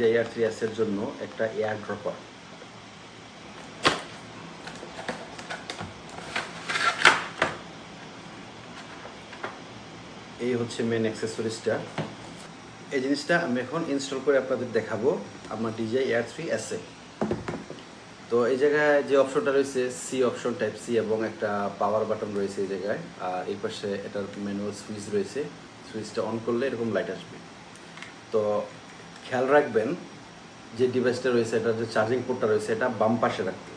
AR3S এর জন্য একটা এয়ার ড্রপার। এই হচ্ছে মেন অ্যাক্সেসরিজটা। এই জিনিসটা আমি এখন ইনস্টল করে আপনাদের দেখাবো আমার DJI Air3S এ। তো এই জায়গায় যে অপশনটা রয়েছে সি অপশন, টাইপ সি, এবং একটা পাওয়ার বাটন রয়েছে এই জায়গায়। আর এই পাশে এটার ম্যানুয়াল সুইচ রয়েছে। সুইচটা অন করলে এরকম লাইট আসবে। তো খেয়াল রাখবেন যে ডিভাইসটা রয়েছে, এটার যে চার্জিং পোর্টটা রয়েছে এটা বাম পাশে রাখতে।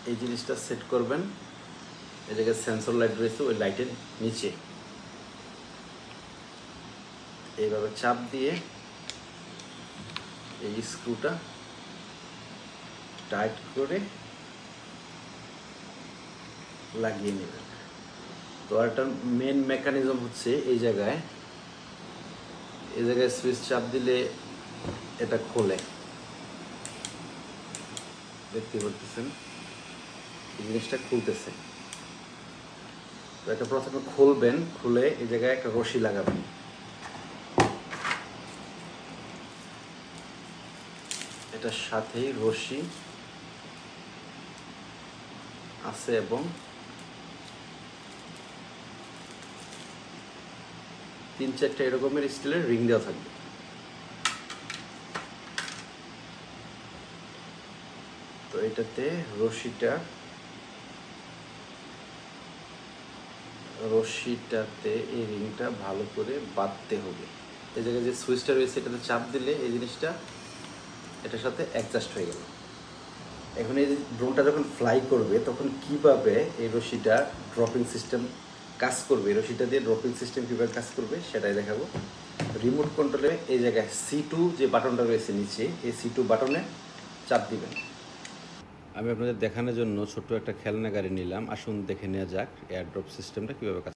এই জিনিসটা সেট করবেন। এই জায়গায় সেন্সর লাইট রয়েছে, ওই লাইটের নিচে এইভাবে চাপ দিয়ে এই স্ক্রুটা টাইট করে লাগিয়ে নেবেন। তো এটার মেন মেকানিজম হচ্ছে এই জায়গায় সুইচ চাপ দিলে এটা খোলে, দেখতে পাচ্ছেন এই জিনিসটা খুলতেছে। তো এটা প্রথমে খুলবেন, খুলে এই জায়গায় একটা রশি লাগাবেন। এটার সাথেই রশি আছে এবং 3-4টা এরকমের স্টিলের রিং দেওয়া থাকবে। তো এটাতে রশিটাতে এই রিংটা ভালো করে বাঁধতে হবে। এই জায়গায় যে সুইচটা রয়েছে এটাতে চাপ দিলে এই জিনিসটা এটার সাথে অ্যাডজাস্ট হয়ে গেল। এখন এই ড্রোনটা যখন ফ্লাই করবে তখন কিভাবে এই রশিটা ড্রপিং সিস্টেম কাজ করবে, এই রশিটা দিয়ে ড্রপিং সিস্টেম কীভাবে কাজ করবে সেটাই দেখাবো। রিমোট কন্ট্রোলে এই জায়গায় C2 যে বাটনটা রয়েছে নিচে, এই C2 বাটনে চাপ দিবেন। আমি আপনাদের দেখানোর জন্য ছোট্ট একটা খেলনা গাড়ি নিলাম। আসুন দেখে নেওয়া যাক এয়ারড্রপ সিস্টেমটা কীভাবে কাজ